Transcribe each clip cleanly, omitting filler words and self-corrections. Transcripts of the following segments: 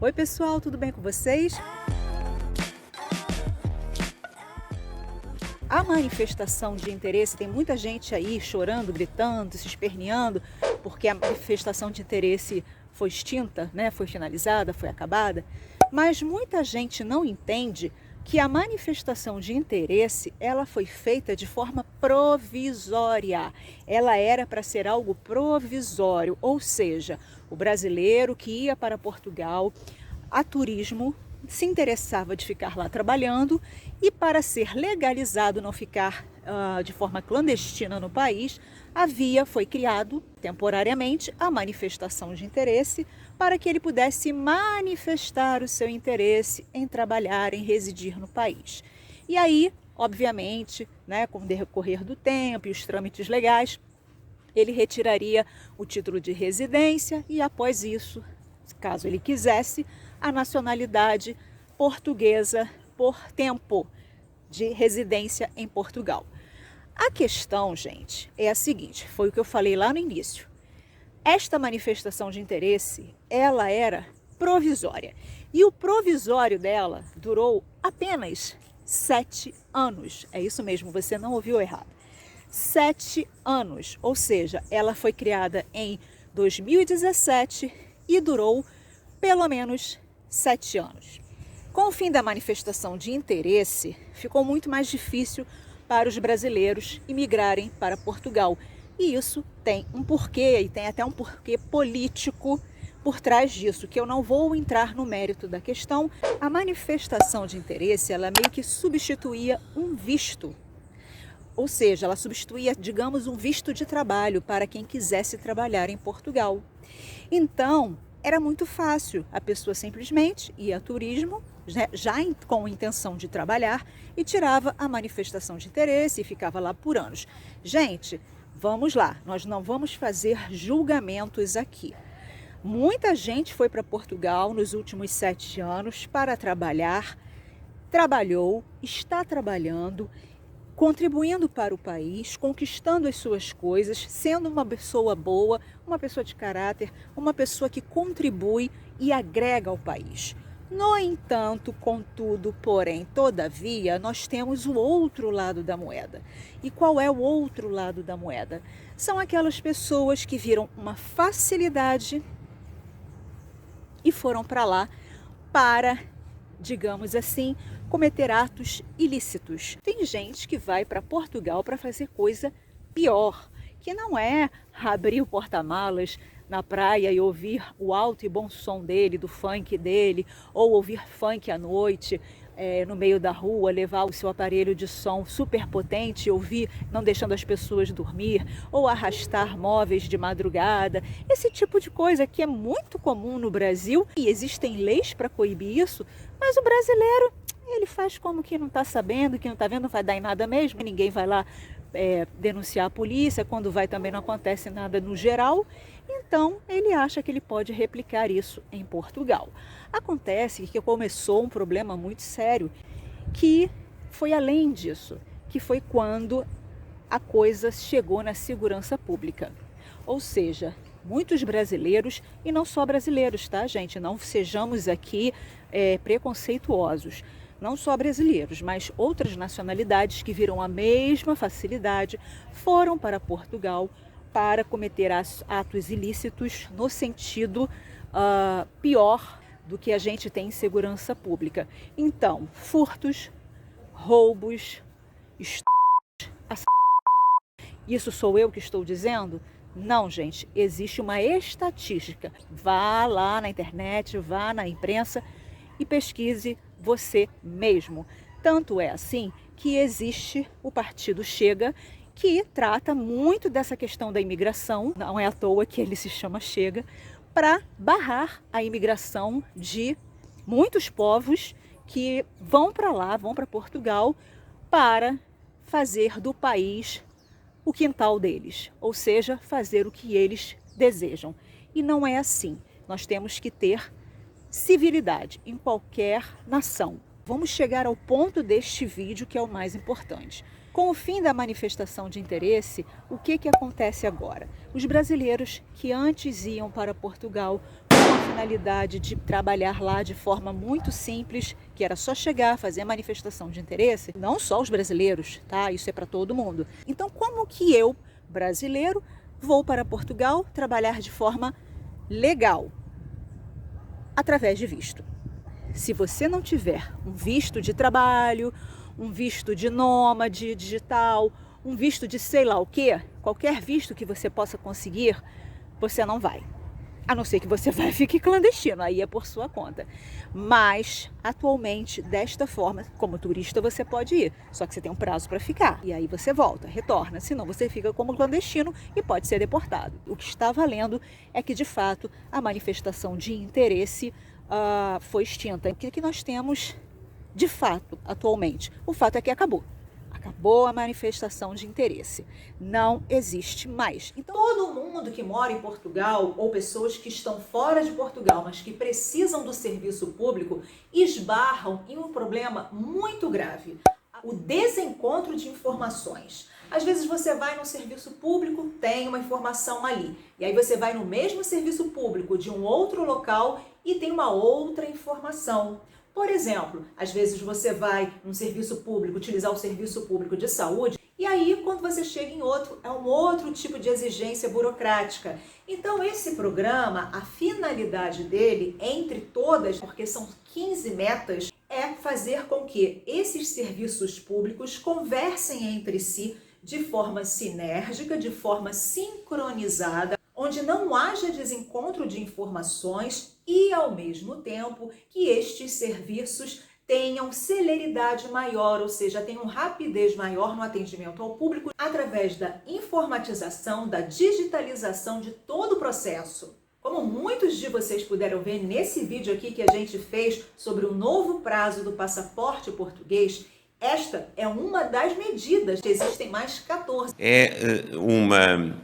Oi pessoal, tudo bem com vocês? A manifestação de interesse, tem muita gente aí chorando, gritando, se esperneando, porque a manifestação de interesse foi extinta, né? Foi finalizada, foi acabada. Mas muita gente não entende que a manifestação de interesse, ela foi feita de forma provisória. Ela era para ser algo provisório, ou seja, o brasileiro que ia para Portugal a turismo se interessava de ficar lá trabalhando e, para ser legalizado, não ficar de forma clandestina no país, foi criado temporariamente a manifestação de interesse para que ele pudesse manifestar o seu interesse em trabalhar, em residir no país. E aí, obviamente, né, com o decorrer do tempo e os trâmites legais, ele retiraria o título de residência e, após isso, caso ele quisesse, a nacionalidade portuguesa por tempo de residência em Portugal. A questão, gente, é a seguinte, foi o que eu falei lá no início. Esta manifestação de interesse, ela era provisória. E o provisório dela durou apenas 7 anos. É isso mesmo, você não ouviu errado. 7 anos, ou seja, ela foi criada em 2017 e durou pelo menos 7 anos. Com o fim da manifestação de interesse, ficou muito mais difícil para os brasileiros imigrarem para Portugal. E isso tem um porquê, e tem até um porquê político por trás disso, que eu não vou entrar no mérito da questão. A manifestação de interesse, ela meio que substituía um visto. Ou seja, ela substituía, digamos, um visto de trabalho para quem quisesse trabalhar em Portugal. Então, era muito fácil, a pessoa simplesmente ia a turismo, já com a intenção de trabalhar, e tirava a manifestação de interesse e ficava lá por anos. Gente, vamos lá, nós não vamos fazer julgamentos aqui. Muita gente foi para Portugal nos últimos 7 anos para trabalhar, trabalhou, está trabalhando, contribuindo para o país, conquistando as suas coisas, sendo uma pessoa boa, uma pessoa de caráter, uma pessoa que contribui e agrega ao país. No entanto, contudo, porém, todavia, nós temos o outro lado da moeda. E qual é o outro lado da moeda? São aquelas pessoas que viram uma facilidade e foram para lá para, digamos assim, cometer atos ilícitos. Tem gente que vai para Portugal para fazer coisa pior, que não é abrir o porta-malas na praia e ouvir o alto e bom som dele, do funk dele, ou ouvir funk à noite, no meio da rua, levar o seu aparelho de som super potente e ouvir, não deixando as pessoas dormir, ou arrastar móveis de madrugada. Esse tipo de coisa que é muito comum no Brasil, e existem leis para coibir isso, mas o brasileiro, ele faz como que não está sabendo, que não está vendo, não vai dar em nada mesmo. Ninguém vai lá denunciar a polícia, quando vai também não acontece nada no geral. Então, ele acha que ele pode replicar isso em Portugal. Acontece que começou um problema muito sério, que foi além disso, que foi quando a coisa chegou na segurança pública. Ou seja, muitos brasileiros, e não só brasileiros, tá, gente? Não sejamos aqui preconceituosos. Não só brasileiros, mas outras nacionalidades que viram a mesma facilidade, foram para Portugal para cometer atos ilícitos no sentido pior do que a gente tem em segurança pública. Então, furtos, roubos, isso sou eu que estou dizendo? Não, gente, existe uma estatística. Vá lá na internet, vá na imprensa e pesquise você mesmo. Tanto é assim que existe o Partido Chega, que trata muito dessa questão da imigração, não é à toa que ele se chama Chega, para barrar a imigração de muitos povos que vão para lá, vão para Portugal, para fazer do país o quintal deles, ou seja, fazer o que eles desejam. E não é assim. Nós temos que ter civilidade em qualquer nação. Vamos chegar ao ponto deste vídeo, que é o mais importante. Com o fim da manifestação de interesse, o que acontece agora? Os brasileiros que antes iam para Portugal com a finalidade de trabalhar lá de forma muito simples, que era só chegar, fazer a manifestação de interesse, não só os brasileiros, tá? Isso é para todo mundo. Então, como que eu, brasileiro, vou para Portugal trabalhar de forma legal? Através de visto. Se você não tiver um visto de trabalho, um visto de nômade digital, um visto de sei lá o quê, qualquer visto que você possa conseguir, você não vai. A não ser que você vai e fique clandestino, aí é por sua conta. Mas, atualmente, desta forma, como turista você pode ir, só que você tem um prazo para ficar. E aí você volta, retorna, senão você fica como clandestino e pode ser deportado. O que está valendo é que, de fato, a manifestação de interesse foi extinta. O que nós temos, de fato, atualmente? O fato é que acabou. Acabou a manifestação de interesse. Não existe mais. Então, todo mundo que mora em Portugal ou pessoas que estão fora de Portugal, mas que precisam do serviço público, esbarram em um problema muito grave: o desencontro de informações. Às vezes você vai no serviço público, tem uma informação ali. E aí você vai no mesmo serviço público de um outro local e tem uma outra informação. Por exemplo, às vezes você vai num serviço público, utilizar o serviço público de saúde, e aí quando você chega em outro, é um outro tipo de exigência burocrática. Então esse programa, a finalidade dele, entre todas, porque são 15 metas, é fazer com que esses serviços públicos conversem entre si de forma sinérgica, de forma sincronizada, onde não haja desencontro de informações e, ao mesmo tempo, que estes serviços tenham celeridade maior, ou seja, tenham rapidez maior no atendimento ao público através da informatização, da digitalização de todo o processo. Como muitos de vocês puderam ver nesse vídeo aqui que a gente fez sobre o novo prazo do passaporte português, esta é uma das medidas, existem mais 14. É uma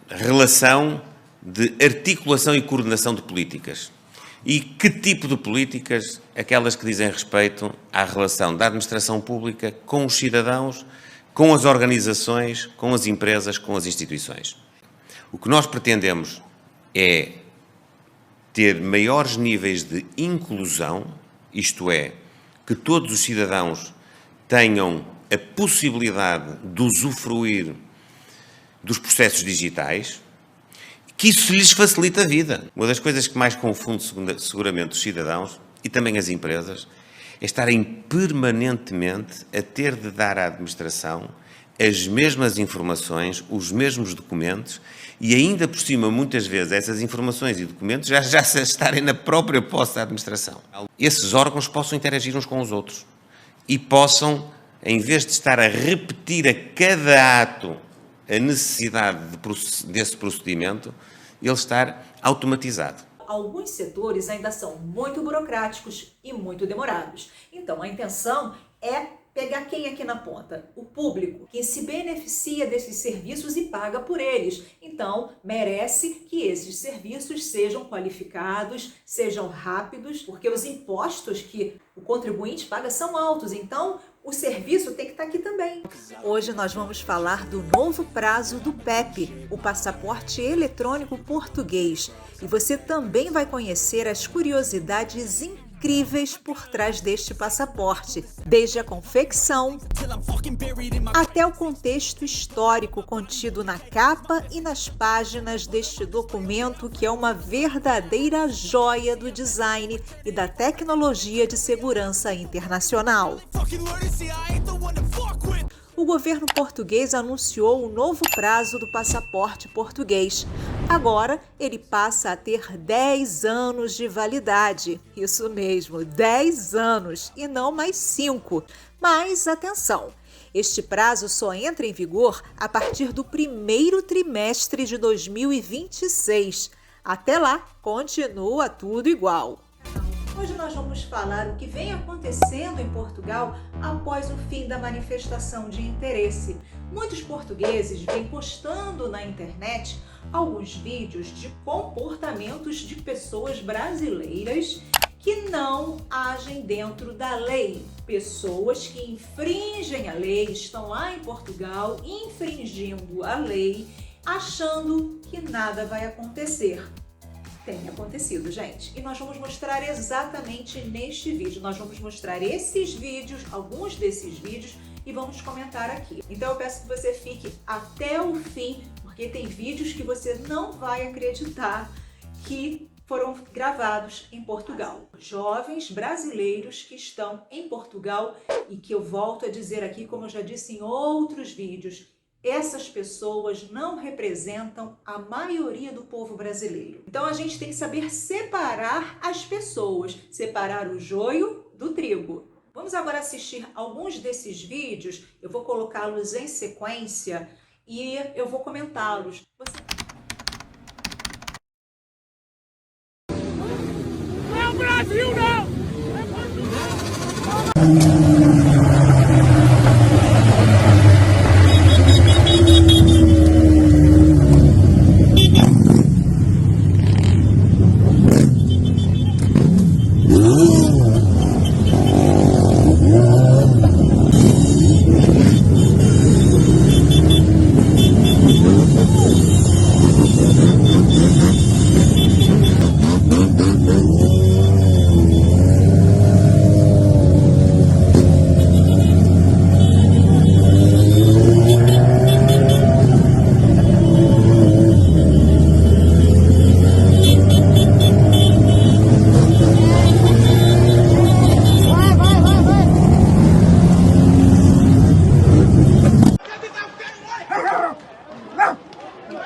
relação de articulação e coordenação de políticas. E que tipo de políticas? Aquelas que dizem respeito à relação da administração pública com os cidadãos, com as organizações, com as empresas, com as instituições. O que nós pretendemos é ter maiores níveis de inclusão, isto é, que todos os cidadãos tenham a possibilidade de usufruir dos processos digitais, que isso lhes facilita a vida. Uma das coisas que mais confunde seguramente os cidadãos e também as empresas é estarem permanentemente a ter de dar à administração as mesmas informações, os mesmos documentos e ainda por cima, muitas vezes, essas informações e documentos já estarem na própria posse da administração. Esses órgãos possam interagir uns com os outros e possam, em vez de estar a repetir a cada ato a necessidade desse procedimento, ele estar automatizado. Alguns setores ainda são muito burocráticos e muito demorados. Então, a intenção é pegar quem aqui na ponta? O público, quem se beneficia desses serviços e paga por eles. Então, merece que esses serviços sejam qualificados, sejam rápidos, porque os impostos que o contribuinte paga são altos. Então, o serviço tem que estar aqui também. Hoje nós vamos falar do novo prazo do PEP, o Passaporte Eletrônico Português. E você também vai conhecer as curiosidades incríveis por trás deste passaporte, desde a confecção até o contexto histórico contido na capa e nas páginas deste documento, que é uma verdadeira joia do design e da tecnologia de segurança internacional. O governo português anunciou o novo prazo do passaporte português. Agora, ele passa a ter 10 anos de validade. Isso mesmo, 10 anos e não mais 5. Mas atenção, este prazo só entra em vigor a partir do primeiro trimestre de 2026. Até lá, continua tudo igual. Hoje nós vamos falar o que vem acontecendo em Portugal após o fim da manifestação de interesse. Muitos portugueses vêm postando na internet alguns vídeos de comportamentos de pessoas brasileiras que não agem dentro da lei. Pessoas que infringem a lei, estão lá em Portugal infringindo a lei, achando que nada vai acontecer. Tem acontecido, gente. E nós vamos mostrar exatamente neste vídeo. Nós vamos mostrar esses vídeos, alguns desses vídeos, e vamos comentar aqui. Então eu peço que você fique até o fim, porque tem vídeos que você não vai acreditar que foram gravados em Portugal. Jovens brasileiros que estão em Portugal e que eu volto a dizer aqui, como eu já disse em outros vídeos, essas pessoas não representam a maioria do povo brasileiro. Então a gente tem que saber separar as pessoas, separar o joio do trigo. Vamos agora assistir alguns desses vídeos, eu vou colocá-los em sequência e eu vou comentá-los. Não é o Brasil, não!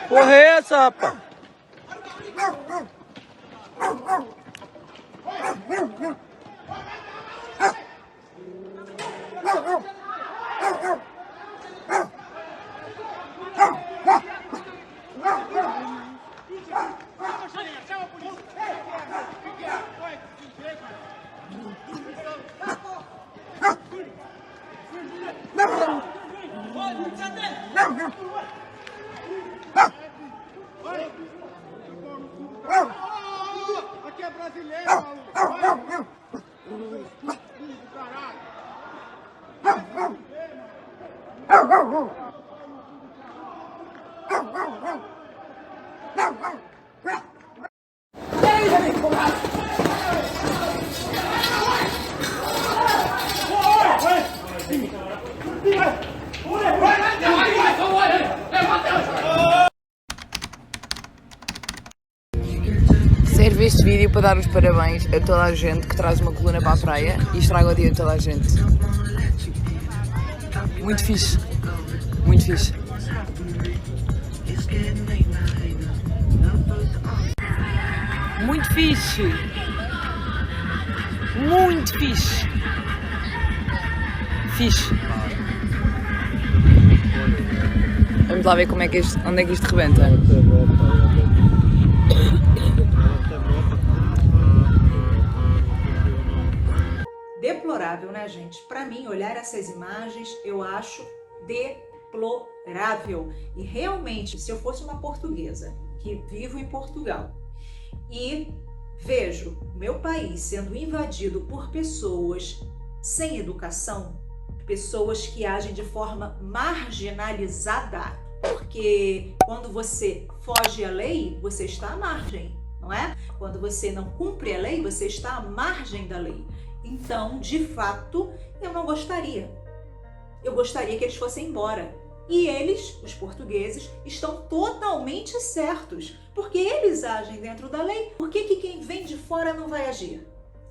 Porra é essa, rapaz? Aqui é brasileiro, maluco! Serve este vídeo para dar os parabéns a toda a gente que traz uma coluna para a praia e estraga o dia de toda a gente. Muito fixe. Muito fixe. Muito fixe. Muito fixe. Fixe. Vamos lá ver como é que onde é que isto rebenta. Deplorável, né, gente? Para mim, olhar essas imagens, eu acho deplorável. E realmente, se eu fosse uma portuguesa que vivo em Portugal e vejo o meu país sendo invadido por pessoas sem educação, pessoas que agem de forma marginalizada, porque quando você foge à lei, você está à margem, não é? Quando você não cumpre a lei, você está à margem da lei. Então, de fato, eu não gostaria. Eu gostaria que eles fossem embora. E eles, os portugueses, estão totalmente certos, porque eles agem dentro da lei. Por que quem vem de fora não vai agir?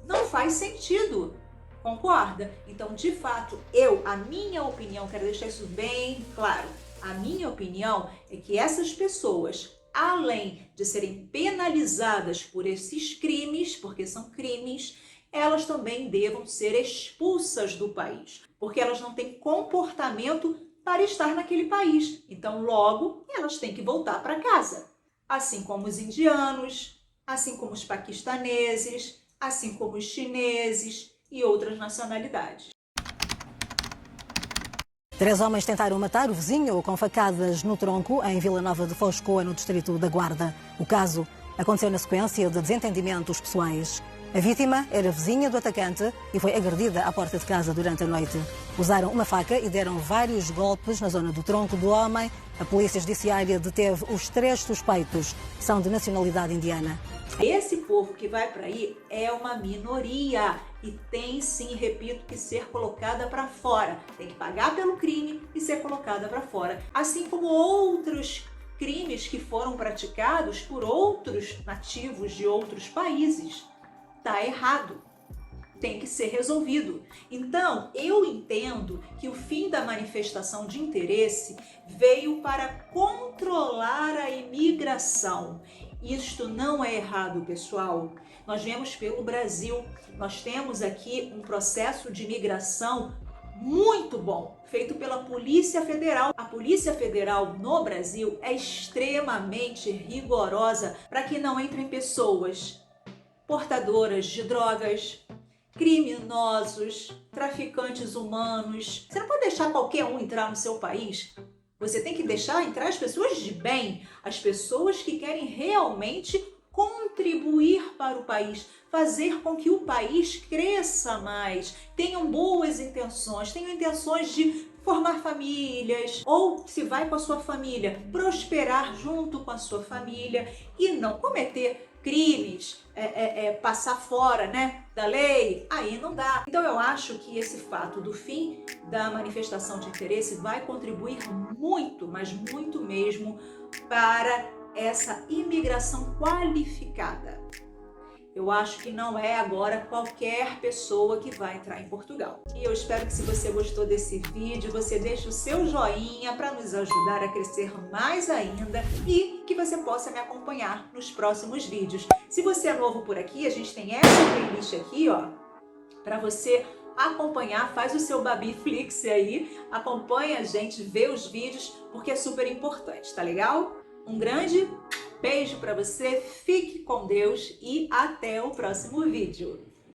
Não faz sentido. Concorda? Então, de fato, a minha opinião, quero deixar isso bem claro, a minha opinião é que essas pessoas, além de serem penalizadas por esses crimes, porque são crimes, elas também devam ser expulsas do país, porque elas não têm comportamento para estar naquele país. Então, logo, elas têm que voltar para casa. Assim como os indianos, assim como os paquistaneses, assim como os chineses e outras nacionalidades. 3 homens tentaram matar o vizinho com facadas no tronco em Vila Nova de Foscoa, no distrito da Guarda. O caso aconteceu na sequência de desentendimentos pessoais. A vítima era vizinha do atacante e foi agredida à porta de casa durante a noite. Usaram uma faca e deram vários golpes na zona do tronco do homem. A Polícia Judiciária deteve os 3 suspeitos. São de nacionalidade indiana. Esse povo que vai para aí é uma minoria e tem sim, repito, que ser colocada para fora. Tem que pagar pelo crime e ser colocada para fora. Assim como outros crimes que foram praticados por outros nativos de outros países. Tá errado. Tem que ser resolvido. Então, eu entendo que o fim da manifestação de interesse veio para controlar a imigração. Isto não é errado, pessoal. Nós vemos pelo Brasil, nós temos aqui um processo de imigração muito bom, feito pela Polícia Federal. A Polícia Federal no Brasil é extremamente rigorosa para que não entrem pessoas portadoras de drogas, criminosos, traficantes humanos. Você não pode deixar qualquer um entrar no seu país. Você tem que deixar entrar as pessoas de bem, as pessoas que querem realmente contribuir para o país, fazer com que o país cresça mais, tenham boas intenções, tenham intenções de formar famílias, ou se vai com a sua família, prosperar junto com a sua família e não cometer crimes, passar fora, né, da lei, aí não dá. Então eu acho que esse fato do fim da manifestação de interesse vai contribuir muito, mas muito mesmo, para essa imigração qualificada. Eu acho que não é agora qualquer pessoa que vai entrar em Portugal. E eu espero que, se você gostou desse vídeo, você deixe o seu joinha para nos ajudar a crescer mais ainda e que você possa me acompanhar nos próximos vídeos. Se você é novo por aqui, a gente tem essa playlist aqui, ó, para você acompanhar. Faz o seu Babiflix aí, acompanha a gente, vê os vídeos, porque é super importante, tá legal? Um grande beijo para você, fique com Deus e até o próximo vídeo.